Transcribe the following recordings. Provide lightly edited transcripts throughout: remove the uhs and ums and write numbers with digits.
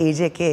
AJK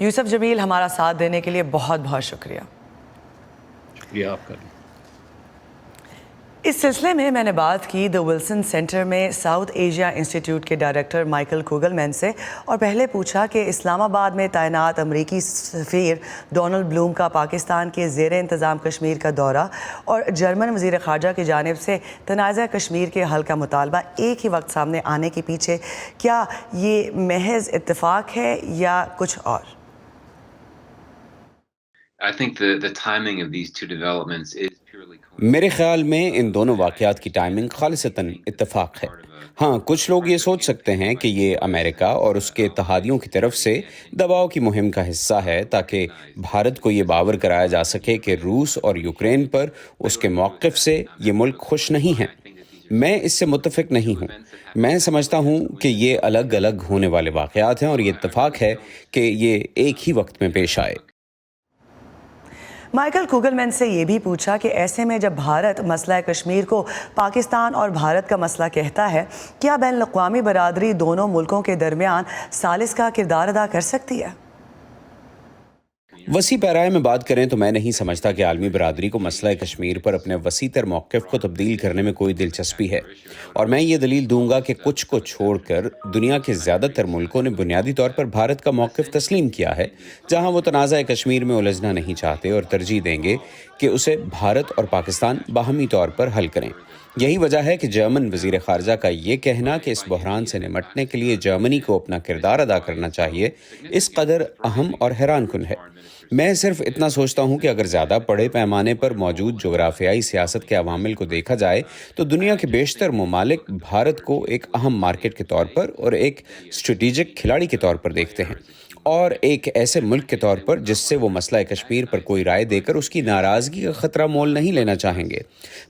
یوسف جمیل ہمارا ساتھ دینے کے لیے بہت بہت شکریہ. شکریہ آپ کا. اس سلسلے میں نے بات کی دی ولسن سینٹر میں ساؤتھ ایشیا انسٹیٹیوٹ کے ڈائریکٹر مائیکل کوگلمین سے اور پہلے پوچھا کہ اسلام آباد میں تعینات امریکی سفیر ڈونلڈ بلوم کا پاکستان کے زیر انتظام کشمیر کا دورہ اور جرمن وزیر خارجہ کی جانب سے تنازع کشمیر کے حل کا مطالبہ ایک ہی وقت سامنے آنے کے پیچھے کیا یہ محض اتفاق ہے یا کچھ اور؟ میرے خیال میں ان دونوں واقعات کی ٹائمنگ خالصتاً اتفاق ہے. ہاں، کچھ لوگ یہ سوچ سکتے ہیں کہ یہ امریکہ اور اس کے اتحادیوں کی طرف سے دباؤ کی مہم کا حصہ ہے تاکہ بھارت کو یہ باور کرایا جا سکے کہ روس اور یوکرین پر اس کے موقف سے یہ ملک خوش نہیں ہیں. میں اس سے متفق نہیں ہوں. میں سمجھتا ہوں کہ یہ الگ الگ ہونے والے واقعات ہیں اور یہ اتفاق ہے کہ یہ ایک ہی وقت میں پیش آئے. مائیکل کوگلمین سے یہ بھی پوچھا کہ ایسے میں جب بھارت مسئلہ کشمیر کو پاکستان اور بھارت کا مسئلہ کہتا ہے، کیا بین الاقوامی برادری دونوں ملکوں کے درمیان ثالث کا کردار ادا کر سکتی ہے؟ وسیع پیرائے میں بات کریں تو میں نہیں سمجھتا کہ عالمی برادری کو مسئلہ کشمیر پر اپنے وسیع تر موقف کو تبدیل کرنے میں کوئی دلچسپی ہے. اور میں یہ دلیل دوں گا کہ کچھ کو چھوڑ کر دنیا کے زیادہ تر ملکوں نے بنیادی طور پر بھارت کا موقف تسلیم کیا ہے، جہاں وہ تنازع کشمیر میں الجھنا نہیں چاہتے اور ترجیح دیں گے کہ اسے بھارت اور پاکستان باہمی طور پر حل کریں. یہی وجہ ہے کہ جرمن وزیر خارجہ کا یہ کہنا کہ اس بحران سے نمٹنے کے لیے جرمنی کو اپنا کردار ادا کرنا چاہیے اس قدر اہم اور حیران کن ہے. میں صرف اتنا سوچتا ہوں کہ اگر زیادہ بڑے پیمانے پر موجود جغرافیائی سیاست کے عوامل کو دیکھا جائے تو دنیا کے بیشتر ممالک بھارت کو ایک اہم مارکیٹ کے طور پر اور ایک اسٹریٹجک کھلاڑی کے طور پر دیکھتے ہیں اور ایک ایسے ملک کے طور پر جس سے وہ مسئلہ کشمیر پر کوئی رائے دے کر اس کی ناراضگی کا خطرہ مول نہیں لینا چاہیں گے.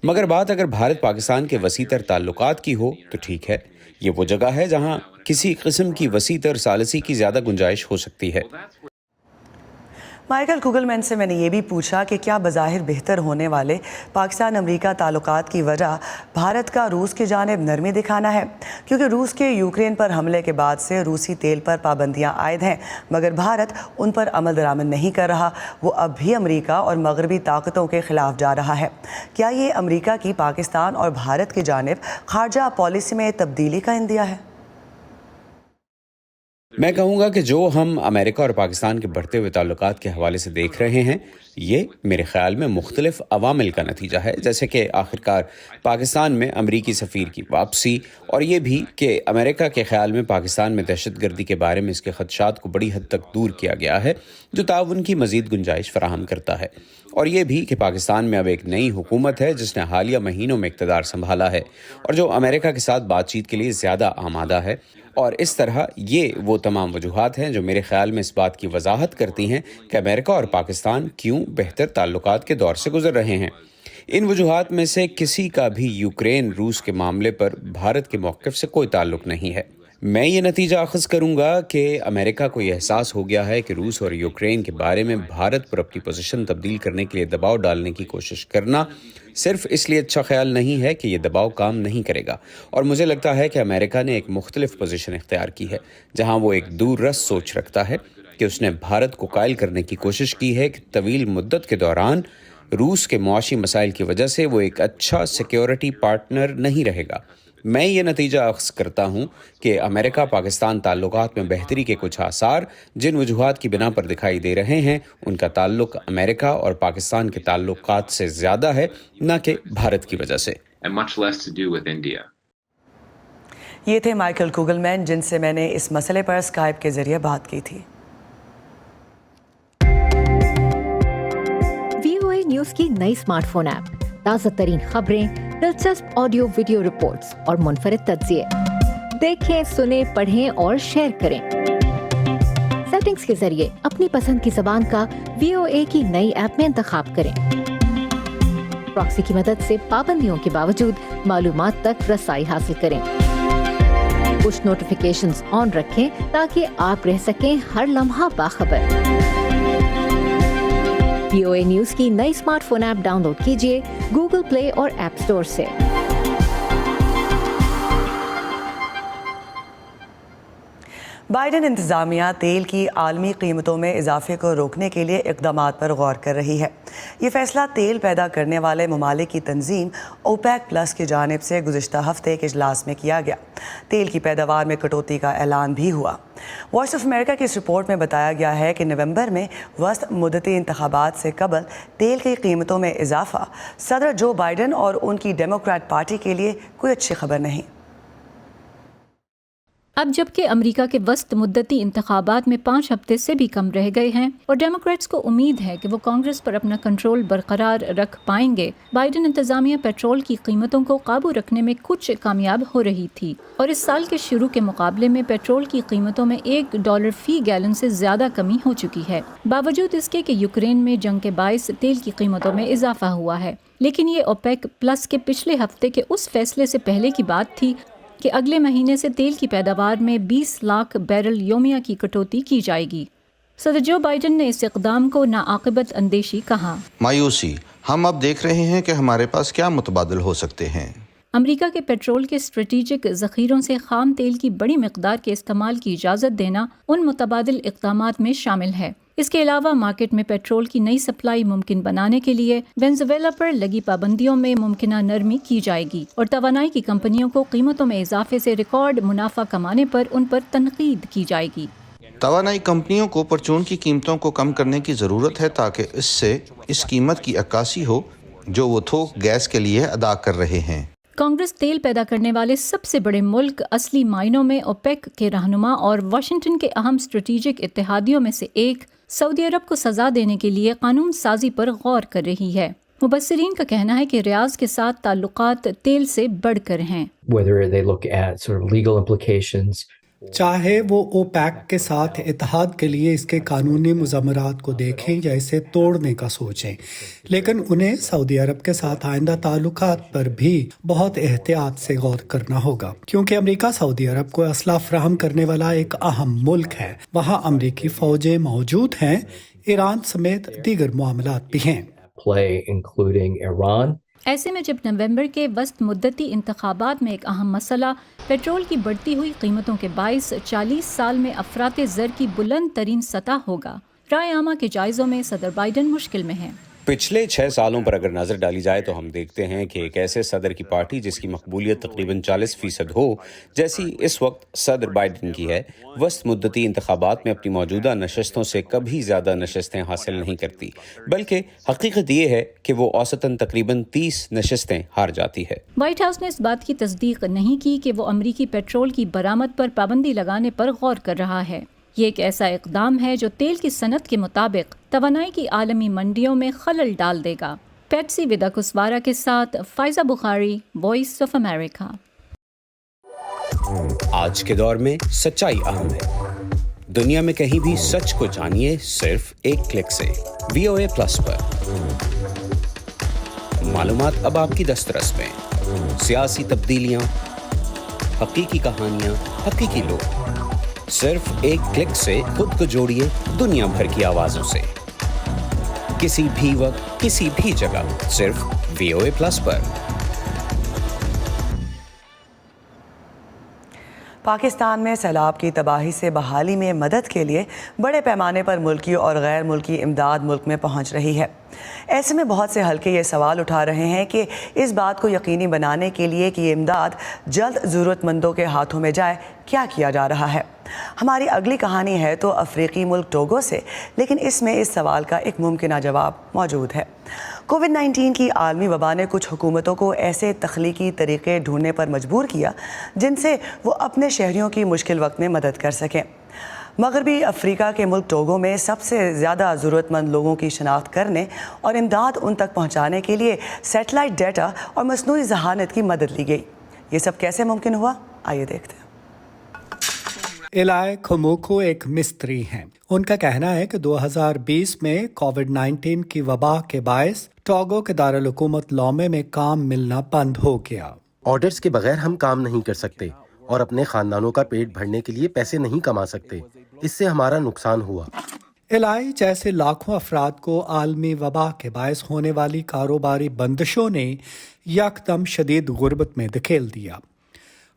مگر بات اگر بھارت پاکستان کے وسیع تر تعلقات کی ہو تو ٹھیک ہے، یہ وہ جگہ ہے جہاں کسی قسم کی وسیع تر ثالثی کی زیادہ گنجائش ہو سکتی ہے. مائیکل کوگلمین سے میں نے یہ بھی پوچھا کہ کیا بظاہر بہتر ہونے والے پاکستان امریکہ تعلقات کی وجہ بھارت کا روس کی جانب نرمی دکھانا ہے، کیونکہ روس کے یوکرین پر حملے کے بعد سے روسی تیل پر پابندیاں عائد ہیں مگر بھارت ان پر عمل درآمد نہیں کر رہا. وہ اب بھی امریکہ اور مغربی طاقتوں کے خلاف جا رہا ہے. کیا یہ امریکہ کی پاکستان اور بھارت کی جانب خارجہ پالیسی میں تبدیلی کا عندیہ ہے؟ میں کہوں گا کہ جو ہم امریکہ اور پاکستان کے بڑھتے ہوئے تعلقات کے حوالے سے دیکھ رہے ہیں یہ میرے خیال میں مختلف عوامل کا نتیجہ ہے، جیسے کہ آخرکار پاکستان میں امریکی سفیر کی واپسی اور یہ بھی کہ امریکہ کے خیال میں پاکستان میں دہشت گردی کے بارے میں اس کے خدشات کو بڑی حد تک دور کیا گیا ہے جو تعاون کی مزید گنجائش فراہم کرتا ہے، اور یہ بھی کہ پاکستان میں اب ایک نئی حکومت ہے جس نے حالیہ مہینوں میں اقتدار سنبھالا ہے اور جو امریکہ کے ساتھ بات چیت کے لیے زیادہ آمادہ ہے. اور اس طرح یہ وہ تمام وجوہات ہیں جو میرے خیال میں اس بات کی وضاحت کرتی ہیں کہ امریکہ اور پاکستان کیوں بہتر تعلقات کے دور سے گزر رہے ہیں. ان وجوہات میں سے کسی کا بھی یوکرین روس کے معاملے پر بھارت کے موقف سے کوئی تعلق نہیں ہے. میں یہ نتیجہ اخذ کروں گا کہ امریکہ کو یہ احساس ہو گیا ہے کہ روس اور یوکرین کے بارے میں بھارت پر اپنی پوزیشن تبدیل کرنے کے لیے دباؤ ڈالنے کی کوشش کرنا صرف اس لیے اچھا خیال نہیں ہے کہ یہ دباؤ کام نہیں کرے گا. اور مجھے لگتا ہے کہ امریکہ نے ایک مختلف پوزیشن اختیار کی ہے جہاں وہ ایک دور رس سوچ رکھتا ہے کہ اس نے بھارت کو قائل کرنے کی کوشش کی ہے کہ طویل مدت کے دوران روس کے معاشی مسائل کی وجہ سے وہ ایک اچھا سیکیورٹی پارٹنر نہیں رہے گا. میں یہ نتیجہ اخذ کرتا ہوں کہ امریکہ پاکستان تعلقات میں بہتری کے کچھ آثار جن وجوہات کی بنا پر دکھائی دے رہے ہیں ان کا تعلق امریکہ اور پاکستان کے تعلقات سے زیادہ ہے نہ کہ بھارت کی وجہ سے. یہ تھے مائیکل کوگلمین جن سے میں نے اس مسئلے پر اسکائپ کے ذریعے بات کی تھی. VOA نیوز کی نئی اسمارٹ فون ایپ، تازہ ترین خبریں، دلچسپ آڈیو ویڈیو رپورٹس اور منفرد تجزیے. دیکھیں، سنیں، پڑھیں اور شیئر کریں. سیٹنگز کے ذریعے اپنی پسند کی زبان کا VOA کی نئی ایپ میں انتخاب کریں. پراکسی کی مدد سے پابندیوں کے باوجود معلومات تک رسائی حاصل کریں. پش نوٹیفیکیشنز آن رکھیں تاکہ آپ رہ سکیں ہر لمحہ باخبر. VOA نیوز کی نئی smart phone app download کیجیے گوگل پلے اور ایپ اسٹور سے. بائیڈن انتظامیہ تیل کی عالمی قیمتوں میں اضافے کو روکنے کے لیے اقدامات پر غور کر رہی ہے۔ یہ فیصلہ تیل پیدا کرنے والے ممالک کی تنظیم اوپیک پلس کی جانب سے گزشتہ ہفتے ایک اجلاس میں کیا گیا۔ تیل کی پیداوار میں کٹوتی کا اعلان بھی ہوا۔ وائس آف امریکہ کی اس رپورٹ میں بتایا گیا ہے کہ نومبر میں وسط مدتی انتخابات سے قبل تیل کی قیمتوں میں اضافہ صدر جو بائیڈن اور ان کی ڈیموکریٹ پارٹی کے لیے کوئی اچھی خبر نہیں۔ اب جبکہ امریکہ کے وسط مدتی انتخابات میں 5 ہفتے سے بھی کم رہ گئے ہیں اور ڈیموکریٹس کو امید ہے کہ وہ کانگریس پر اپنا کنٹرول برقرار رکھ پائیں گے، بائیڈن انتظامیہ پیٹرول کی قیمتوں کو قابو رکھنے میں کچھ کامیاب ہو رہی تھی اور اس سال کے شروع کے مقابلے میں پیٹرول کی قیمتوں میں $1 فی گیلن سے زیادہ کمی ہو چکی ہے، باوجود اس کے کہ یوکرین میں جنگ کے باعث تیل کی قیمتوں میں اضافہ ہوا ہے۔ لیکن یہ اوپیک پلس کے پچھلے ہفتے کے اس فیصلے سے پہلے کی بات تھی کہ اگلے مہینے سے تیل کی پیداوار میں 20 لاکھ بیرل یومیہ کی کٹوتی کی جائے گی۔ صدر جو بائیڈن نے اس اقدام کو ناعاقبت اندیشی کہا۔ مایوسی، ہم اب دیکھ رہے ہیں کہ ہمارے پاس کیا متبادل ہو سکتے ہیں۔ امریکہ کے پیٹرول کے اسٹریٹجک ذخیروں سے خام تیل کی بڑی مقدار کے استعمال کی اجازت دینا ان متبادل اقدامات میں شامل ہے۔ اس کے علاوہ مارکیٹ میں پیٹرول کی نئی سپلائی ممکن بنانے کے لیے وینزویلا پر لگی پابندیوں میں ممکنہ نرمی کی جائے گی اور توانائی کی کمپنیوں کو قیمتوں میں اضافے سے ریکارڈ منافع کمانے پر ان پر تنقید کی جائے گی۔ توانائی کمپنیوں کو پرچون کی قیمتوں کو کم کرنے کی ضرورت ہے تاکہ اس سے اس قیمت کی عکاسی ہو جو وہ تھوک گیس کے لیے ادا کر رہے ہیں۔ کانگریس تیل پیدا کرنے والے سب سے بڑے ملک اصلی معنوں میں اوپیک کے رہنما اور واشنگٹن کے اہم اسٹریٹجک اتحادیوں میں سے ایک سعودی عرب کو سزا دینے کے لیے قانون سازی پر غور کر رہی ہے۔ مبصرین کا کہنا ہے کہ ریاض کے ساتھ تعلقات تیل سے بڑھ کر ہیں۔ whether they look at sort of legal implications. چاہے وہ اوپیک کے ساتھ اتحاد کے لیے اس کے قانونی مضمرات کو دیکھیں یا اسے توڑنے کا سوچیں، لیکن انہیں سعودی عرب کے ساتھ آئندہ تعلقات پر بھی بہت احتیاط سے غور کرنا ہوگا، کیونکہ امریکہ سعودی عرب کو اسلحہ فراہم کرنے والا ایک اہم ملک ہے۔ وہاں امریکی فوجیں موجود ہیں، ایران سمیت دیگر معاملات بھی ہیں۔ Play including Iran. ایسے میں جب نومبر کے وسط مدتی انتخابات میں ایک اہم مسئلہ پیٹرول کی بڑھتی ہوئی قیمتوں کے باعث 40 سال میں افراط زر کی بلند ترین سطح ہوگا، رائے عامہ کے جائزوں میں صدر بائیڈن مشکل میں ہیں۔ پچھلے 6 سالوں پر اگر نظر ڈالی جائے تو ہم دیکھتے ہیں کہ ایک ایسے صدر کی پارٹی جس کی مقبولیت تقریباً 40% ہو، جیسی اس وقت صدر بائیڈن کی ہے، وسط مدتی انتخابات میں اپنی موجودہ نشستوں سے کبھی زیادہ نشستیں حاصل نہیں کرتی، بلکہ حقیقت یہ ہے کہ وہ اوسطاً تقریباً 30 نشستیں ہار جاتی ہے۔ وائٹ ہاؤس نے اس بات کی تصدیق نہیں کی کہ وہ امریکی پیٹرول کی برآمد پر پابندی لگانے پر غور کر رہا ہے۔ یہ ایک ایسا اقدام ہے جو تیل کی صنعت کے مطابق توانائی کی عالمی منڈیوں میں خلل ڈال دے گا۔ پیٹسی ودا کسوارا کے ساتھ فائزہ بخاری، وائس آف امریکہ۔ آج کے دور میں سچائی اہم ہے۔ دنیا میں کہیں بھی سچ کو جانیے صرف ایک کلک سے۔ VOA پلس پر معلومات اب آپ کی دسترس میں، سیاسی تبدیلیاں، حقیقی کہانیاں، حقیقی لوگ، صرف ایک کلک سے خود کو جوڑیے دنیا بھر کی آوازوں سے، کسی بھی وقت کسی بھی جگہ، صرف VOA پلس پر۔ پاکستان میں سیلاب کی تباہی سے بحالی میں مدد کے لیے بڑے پیمانے پر ملکی اور غیر ملکی امداد ملک میں پہنچ رہی ہے۔ ایسے میں بہت سے حلقے یہ سوال اٹھا رہے ہیں کہ اس بات کو یقینی بنانے کے لیے کہ یہ امداد جلد ضرورت مندوں کے ہاتھوں میں جائے، کیا کیا جا رہا ہے؟ ہماری اگلی کہانی ہے تو افریقی ملک ٹوگو سے، لیکن اس میں اس سوال کا ایک ممکنہ جواب موجود ہے۔ کووڈ-19 کی عالمی وبا نے کچھ حکومتوں کو ایسے تخلیقی طریقے ڈھونڈنے پر مجبور کیا جن سے وہ اپنے شہریوں کی مشکل وقت میں مدد کر سکیں۔ مغربی افریقہ کے ملک ٹوگو میں سب سے زیادہ ضرورت مند لوگوں کی شناخت کرنے اور امداد ان تک پہنچانے کے لیے سیٹلائٹ ڈیٹا اور مصنوعی ذہانت کی مدد لی گئی۔ یہ سب کیسے ممکن ہوا؟ آئیے دیکھتے ہیں۔ الائے کھموکو ایک مستری ہیں۔ ان کا کہنا ہے کہ 2020 میں کووڈ-19 کی وبا کے باعث ٹوگو کے دارالحکومت لومے میں کام ملنا بند ہو گیا۔ آرڈرز کے بغیر ہم کام نہیں کر سکتے اور اپنے خاندانوں کا پیٹ بھرنے کے لیے پیسے نہیں کما سکتے۔ اس سے ہمارا نقصان ہوا۔ الائے جیسے لاکھوں افراد کو عالمی وبا کے باعث ہونے والی کاروباری بندشوں نے یکدم شدید غربت میں دھکیل دیا۔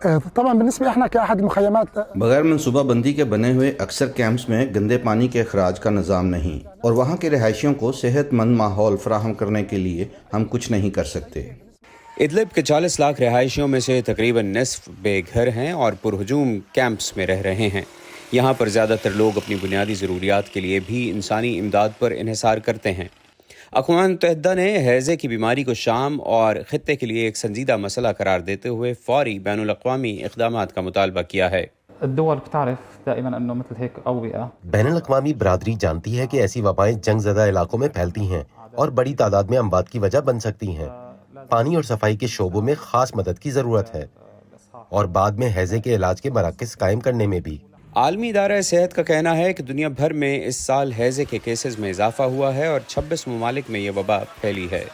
طبعا بالنسبة احنا كأحد المخيمات بغیر منصوبہ بندی کے بنے ہوئے اکثر کیمپس میں گندے پانی کے اخراج کا نظام نہیں، اور وہاں کے رہائشیوں کو صحت مند ماحول فراہم کرنے کے لیے ہم کچھ نہیں کر سکتے۔ ادلب کے 40 لاکھ رہائشیوں میں سے تقریباً نصف بے گھر ہیں اور پرہجوم کیمپس میں رہ رہے ہیں۔ یہاں پر زیادہ تر لوگ اپنی بنیادی ضروریات کے لیے بھی انسانی امداد پر انحصار کرتے ہیں۔ اقوام متحدہ نے ہیضے کی بیماری کو شام اور خطے کے لیے ایک سنجیدہ مسئلہ قرار دیتے ہوئے فوری بین الاقوامی اقدامات کا مطالبہ کیا ہے۔ بین الاقوامی برادری جانتی ہے کہ ایسی وبائیں جنگ زدہ علاقوں میں پھیلتی ہیں اور بڑی تعداد میں اموات کی وجہ بن سکتی ہیں۔ پانی اور صفائی کے شعبوں میں خاص مدد کی ضرورت ہے، اور بعد میں ہیضے کے علاج کے مراکز قائم کرنے میں بھی۔ عالمی ادارہ صحت کا کہنا ہے کہ دنیا بھر میں اس سال ہیضے کے کیسز میں اضافہ ہوا ہے اور 26 ممالک میں یہ وبا پھیلی ہے۔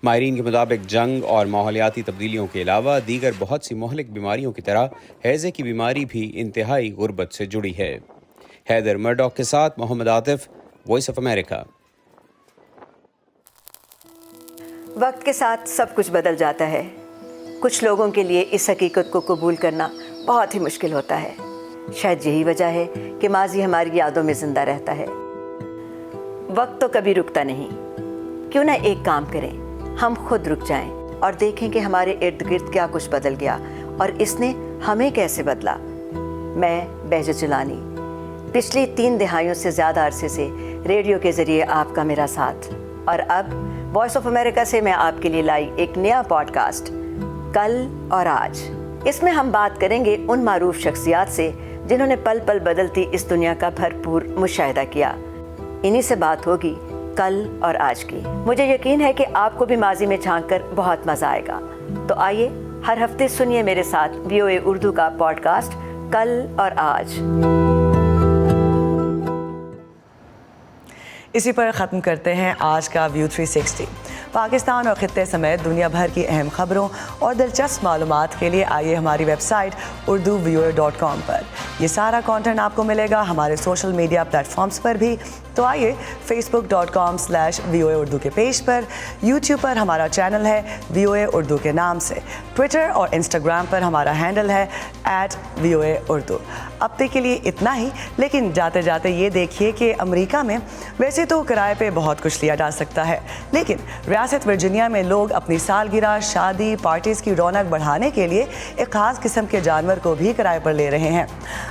ماہرین کے مطابق جنگ اور ماحولیاتی تبدیلیوں کے علاوہ دیگر بہت سی مہلک بیماریوں کی طرح ہیضے کی بیماری بھی انتہائی غربت سے جڑی ہے۔ حیدر مرڈوک کے ساتھ محمد عاطف، وائس آف امریکہ۔ وقت کے ساتھ سب کچھ بدل جاتا ہے۔ کچھ لوگوں کے لیے اس حقیقت کو قبول کرنا بہت ہی مشکل ہوتا ہے۔ شاید یہی وجہ ہے کہ ماضی ہماری یادوں میں زندہ رہتا ہے۔ وقت تو کبھی رکتا نہیں۔ کیوں نہ ایک کام کریں، ہم خود رک جائیں اور دیکھیں کہ ہمارے ارد گرد کیا کچھ بدل گیا اور اس نے ہمیں کیسے بدلا۔ میں بہجت جیلانی، پچھلی 3 دہائیوں سے زیادہ عرصے سے ریڈیو کے ذریعے آپ کا میرا ساتھ، اور اب وائس آف امریکہ سے میں آپ کے لیے لائی ایک نیا پوڈ کاسٹ، کل اور آج۔ اس میں ہم بات کریں گے ان معروف شخصیات سے جنہوں نے پل پل بدلتی اس دنیا کا بھرپور مشاہدہ کیا۔ انہی سے بات ہوگی کل اور آج کی۔ مجھے یقین ہے کہ آپ کو بھی ماضی میں جھانک کر بہت مزہ آئے گا۔ تو آئیے ہر ہفتے سنیے میرے ساتھ VOA اردو کا پوڈ کاسٹ کل اور آج۔ اسی پر ختم کرتے ہیں آج کا ویو 360۔ پاکستان اور خطے سمیت دنیا بھر کی اہم خبروں اور دلچسپ معلومات کے لیے آئیے ہماری ویب سائٹ urduvoa.com پر۔ یہ سارا کانٹینٹ آپ کو ملے گا ہمارے سوشل میڈیا پلیٹ فارمز پر بھی، تو آئیے facebook.com/VOA اردو کے پیج پر، یوٹیوب پر ہمارا چینل ہے VOA اردو کے نام سے، ٹویٹر اور انسٹاگرام پر ہمارا ہینڈل ہے @VOA اردو۔ اب تک کے لیے اتنا ہی، لیکن جاتے جاتے یہ دیکھیے کہ امریکہ میں ویسے تو کرائے پہ بہت کچھ لیا جا سکتا ہے، لیکن ریاست ورجینیا میں لوگ اپنی سالگرہ، شادی، پارٹیز کی رونق بڑھانے کے لیے ایک خاص قسم کے جانور کو بھی کرائے پر لے رہے ہیں۔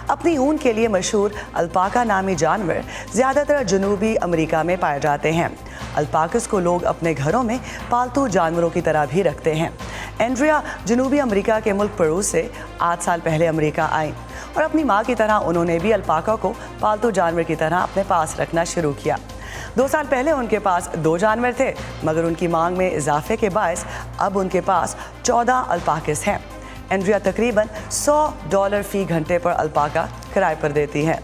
اپنی اون کے لیے مشہور الپاکا نامی جانور زیادہ تر جنوبی امریکہ میں پائے جاتے ہیں۔ الپاکس کو لوگ اپنے گھروں میں پالتو جانوروں کی طرح بھی رکھتے ہیں۔ اینڈریا جنوبی امریکہ کے ملک پیرو سے 8 سال پہلے امریکہ آئیں، اور اپنی ماں کی طرح انہوں نے بھی الپاکا کو پالتو جانور کی طرح اپنے پاس رکھنا شروع کیا۔ 2 سال پہلے ان کے پاس 2 جانور تھے، مگر ان کی مانگ میں اضافے کے باعث اب ان کے پاس 14 الپاکس ہیں۔ اینڈریا تقریباً $100 فی گھنٹے پر الپاکا کرائے پر دیتی ہے۔